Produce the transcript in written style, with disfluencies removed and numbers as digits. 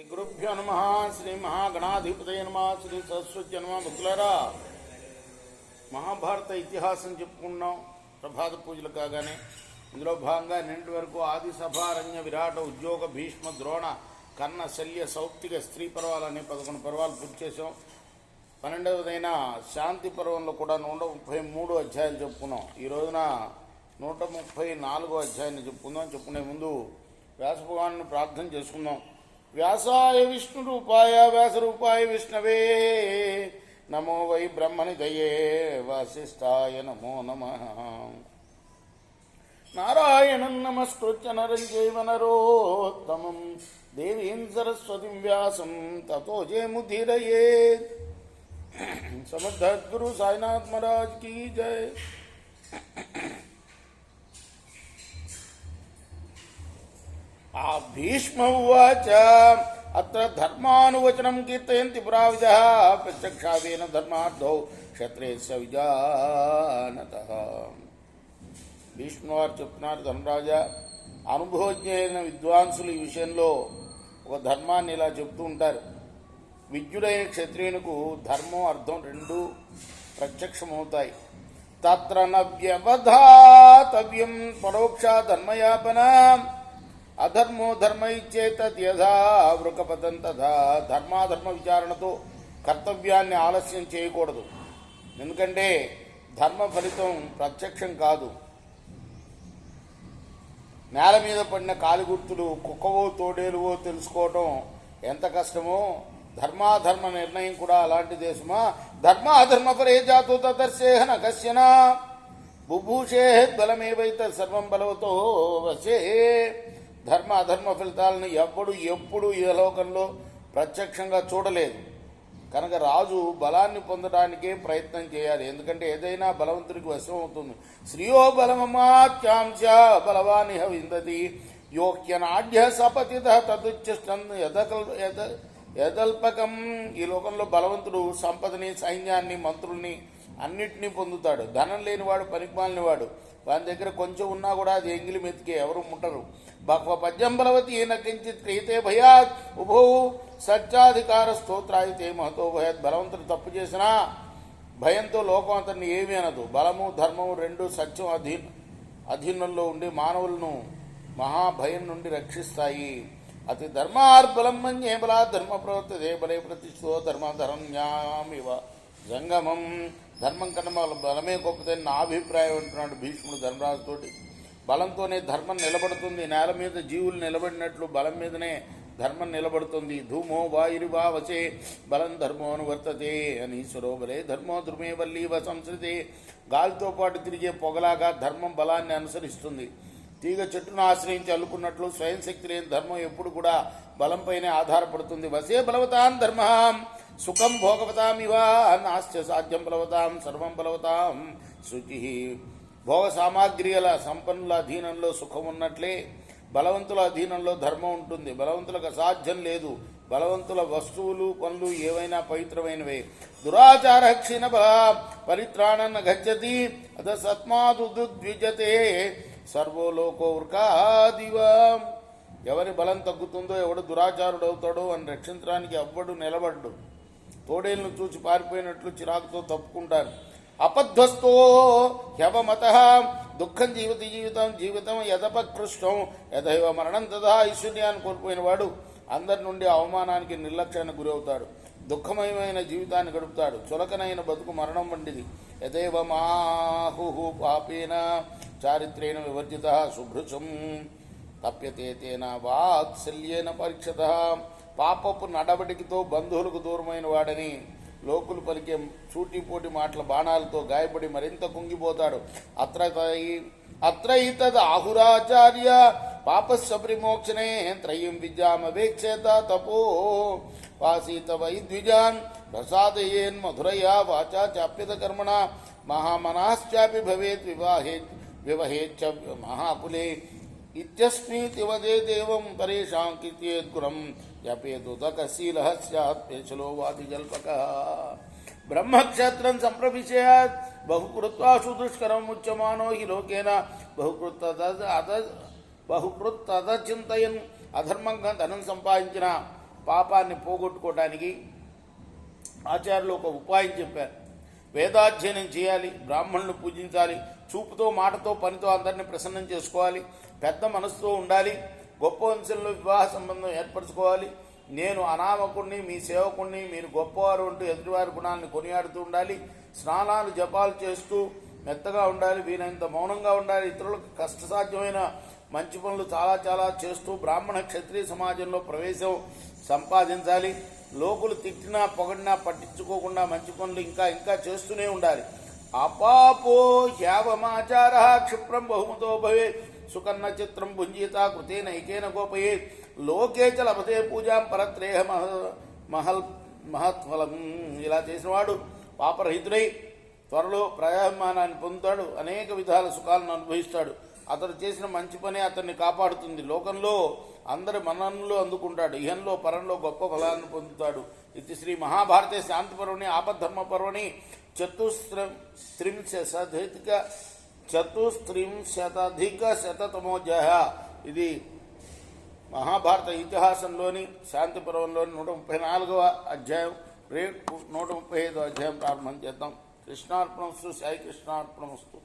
గురుభ్యో నమ. శ్రీ మహాగణాధిపతయ నమ. శ్రీ సరస్వతి నమ. భక్తులారా, మహాభారత ఇతిహాసం చెప్పుకున్నాం ప్రభాత పూజలు కాగానే. ఇందులో భాగంగా నిన్నటి వరకు ఆది సభారణ్య విరాట ఉద్యోగ భీష్మ ద్రోణ కర్ణ శల్య సౌప్తిక స్త్రీ పర్వాలని 11 పర్వాలు పూర్తి చేసాం. 12వదైన శాంతి పర్వంలో కూడా 133 అధ్యాయాలు చెప్పుకున్నాం. ఈ రోజున 134 అధ్యాయాన్ని చెప్పుకునే ముందు వ్యాస భగవాను ప్రార్థన చేసుకుందాం. వ్యాసాయ విష్ణురూపాయ వ్యాసరూపాయ విష్ణవే నమో వై బ్రహ్మనిధయే వాసిష్ఠాయ నమో నమః. నారాయణం నమస్కృత్య నరం చైవ నరోత్తమం దేవీం సరస్వతిం వ్యాసం తతో జయముదీరయేత్. సమర్థ గురు సాయినాథ్ మహారాజ్ की जय. భీష్మ ఉవాచ అత్ర ధర్మానువచనం కీర్తయంతి పురావిదః ప్రత్యక్షావేన ధర్మార్థో క్షత్రేయస్య విజానతః. భీష్మ వారు చెప్తున్నారు, ధర్మరాజా, అనుభవజ్ఞ అయిన విద్వాంసులు ఈ విషయంలో ఒక ధర్మాన్ని ఇలా చెప్తూ ఉంటారు. విద్యుడైన క్షత్రియునికి ధర్మం అర్థం రెండూ ప్రత్యక్షమవుతాయి. తత్ర నవ్యవధాతవ్యం పరోక్ష ధర్మయాపన అధర్మో ధర్మ ఇచ్చేతద్యథా వృకపదం తథా. ధర్మాధర్మ విచారణతో కర్తవ్యాన్ని ఆలస్యం చేయకూడదు. ఎందుకంటే ధర్మ ఫలితం ప్రత్యక్షం కాదు. నేల మీద పడిన కాలిగుర్తులు కుక్కవో తోడేలువో తెలుసుకోవటం ఎంత కష్టమో, ధర్మాధర్మ నిర్ణయం కూడా అలాంటి దేశమా. ధర్మాధర్మ పరే జాతో తదర్శేహన కశ్యన బుభూషే బలమేవైత సర్వం బలవతో వశే. ధర్మ అధర్మ ఫలితాలను ఎప్పుడు ఈ లోకంలో ప్రత్యక్షంగా చూడలేదు కనుక రాజు బలాన్ని పొందడానికే ప్రయత్నం చేయాలి. ఎందుకంటే ఏదైనా బలవంతుడికి వశం అవుతుంది. శ్రీయో బలమమాత్యాంశ బలవానిహ విందతి యోక్యనాఢ్య సపతిత తదుచ్చిష్టం యదల్పకం. ఈ లోకంలో బలవంతుడు సంపదని, సైన్యాన్ని, మంత్రుల్ని అన్నిటినీ పొందుతాడు. ధనం లేనివాడు పనికిమాలినవాడు. వాని దగ్గర కొంచెం ఉన్నా కూడా అది ఎంగిలి మెతికే, ఎవరు ముట్టరు. బహ్వ పద్యం బలవతి ఏన కించిత్ క్రియతే భయాత్ ఉభో సత్యాధికార స్తోత్రాయితే మహతో భయాత్. బలవంతుడు తప్పు చేసినా భయంతో లోకం అతన్ని ఏమీ అనదు. బలము ధర్మము రెండు సత్యం అధీనంలో ఉండి మానవులను మహాభయం నుండి రక్షిస్తాయి. అతి ధర్మార్బలం మన్యే బలా ధర్మ ప్రవర్తతే బలే ప్రతిష్ఠో ధర్మధర్మ్యామివ జంగమం. ధర్మం కన్నా బలమే గొప్పదని నా అభిప్రాయం అంటున్నాడు భీష్ముడు ధర్మరాజుతోటి. బలంతోనే ధర్మం నిలబడుతుంది. నేల మీద జీవులు నిలబడినట్లు బలం మీదనే ధర్మం నిలబడుతుంది. ధూమో వాయురివా వచే బలం ధర్మో అనువర్తతే అని ఈశ్వరో బలే ధర్మో ధృమే వల్లీవ సంస్కృతే. గాలితో పాటు తిరిగే పొగలాగా ధర్మం బలాన్ని అనుసరిస్తుంది. తీగ చెట్టును ఆశ్రయించి అల్లుకున్నట్లు స్వయం శక్తి లేని ధర్మం ఎప్పుడు కూడా బలంపైనే ఆధారపడుతుంది. వసే బలవతాం ధర్మ సుఖం భోగవతామివ నాస్య సాధ్యం బలవతాం సర్వం బలవతాం శుచి. భోగ సామాగ్రిల సంపన్నుల అధీనంలో సుఖం ఉన్నట్లే బలవంతుల అధీనంలో ధర్మం ఉంటుంది. బలవంతులకు అసాధ్యం లేదు. బలవంతుల వస్తువులు పనులు ఏవైనా పవిత్రమైనవే. దురాచార క్షీణ బల పరిత్రాణన్న గచ్చతి అద సత్మాదుద్విజతే సర్వో లోకో వృకాదివ. ఎవరి బలం తగ్గుతుందో, ఎవడు దురాచారుడు అవుతాడో అని రక్షించడానికి ఎవ్వడు నిలబడ్డు. తోడేళ్లను చూసి పారిపోయినట్లు చిరాకుతో తప్పుకుంటారు. అపధ్వస్తో హ్యవమత దుఃఖం జీవితం యథపకృష్టం యథైవ మరణం తథా. ఐశ్వర్యాన్ని కోల్పోయిన వాడు అందరి నుండి అవమానానికి, నిర్లక్ష్యానికి గురవుతాడు. దుఃఖమయమైన జీవితాన్ని గడుపుతాడు. చులకనైన బతుకు మరణం వంటిది. యథైవ మాహు పాపేన చారిత్రేణ వివర్జిత శుభృశం తప్యతే తేన వాత్సల్యేన పరీక్షత. పాపపు నడవడికితో బంధువులకు దూరమైన వాడని లోకులు పలికే సూటిపోటి మాటల బాణాలతో గాయపడి మరింత కుంగిపోతాడు. అత్రైతద్ ఆహురాచార్య పాపస్య విమోక్షణే త్రయం విద్యామవేక్షేత తపో వాసీత వైద్విజాన్ ప్రసాదయేన్ మధురయా వాచా చాప్యత కర్మణ మహామనాశ్చాపి భవేత్ వివహేచ్చ మహాపులే ఇత్యస్మీతి వదే దేవం పరేషాం కీర్తయేద్గురం జపేతు తకశీలః స్యాత్ పేచలో వాది జల్పకః. బ్రహ్మక్షేత్రం సంప్రవిశేయాత్ బహుకృత్వాసు దుష్కరం ముచ్యమానో హి లోకేన బహుకృత్ తదచింతయన్ అధర్మంగా ధనం సంపాదించిన పాపాన్ని పోగొట్టుకోవడానికి ఆచార్యులు ఒక ఉపాయం చెప్పారు. వేదాధ్యయనం చేయాలి, బ్రాహ్మణులను పూజించాలి, చూపుతో మాటతో పనితో అందరినీ ప్రసన్నం చేసుకోవాలి, పెద్ద మనసుతో ఉండాలి, గొప్ప వంశంలో వివాహ సంబంధం ఏర్పరచుకోవాలి, నేను అనామకుణ్ణి మీ సేవకుణ్ణి మీరు గొప్పవారు అంటూ ఎదుటివారి గుణాలను కొనియాడుతూ ఉండాలి, స్నానాలు జపాలు చేస్తూ మెత్తగా ఉండాలి, వీలైనంత మౌనంగా ఉండాలి, ఇతరులకు కష్టసాధ్యమైన మంచి పనులు చాలా చాలా చేస్తూ బ్రాహ్మణ క్షత్రియ సమాజంలో ప్రవేశం సంపాదించాలి, లోకులు తిట్టినా పొగడినా పట్టించుకోకుండా మంచి పనులు ఇంకా ఇంకా చేస్తూనే ఉండాలి. అపాపో హ్యావమాచార క్షిప్రం బహుమతో భవే సుకర్ణ చిత్రం భుంజిత కృతేన ఐకేన గోపయే లోకే చ లభతే పూజాం పరత్రేహ మహత్ఫలం. ఇలా చేసినవాడు పాపరహితుడై త్వరలో ప్రయామానాన్ని పొందుతాడు, అనేక విధాల సుఖాలను అనుభవిస్తాడు. అతడు చేసిన మంచి పని అతన్ని కాపాడుతుంది, లోకంలో అందరి మన్ననలు అందుకుంటాడు, ఇహంలో పరంలో గొప్ప ఫలాన్ని పొందుతాడు. ఇది శ్రీ మహాభారతే శాంతి పర్వణి ఆపద్ధర్మ పర్వణి చతుస్త్రింశతాధిక శతమోధ్యాయ. ఇది మహాభారత ఇతిహాసంలోని శాంతి పర్వంలోని 134వ అధ్యాయం. రేపు 135వ అధ్యాయం ప్రారంభం చేద్దాం. కృష్ణార్పణమస్తు, సాయి కృష్ణార్పణమస్తు.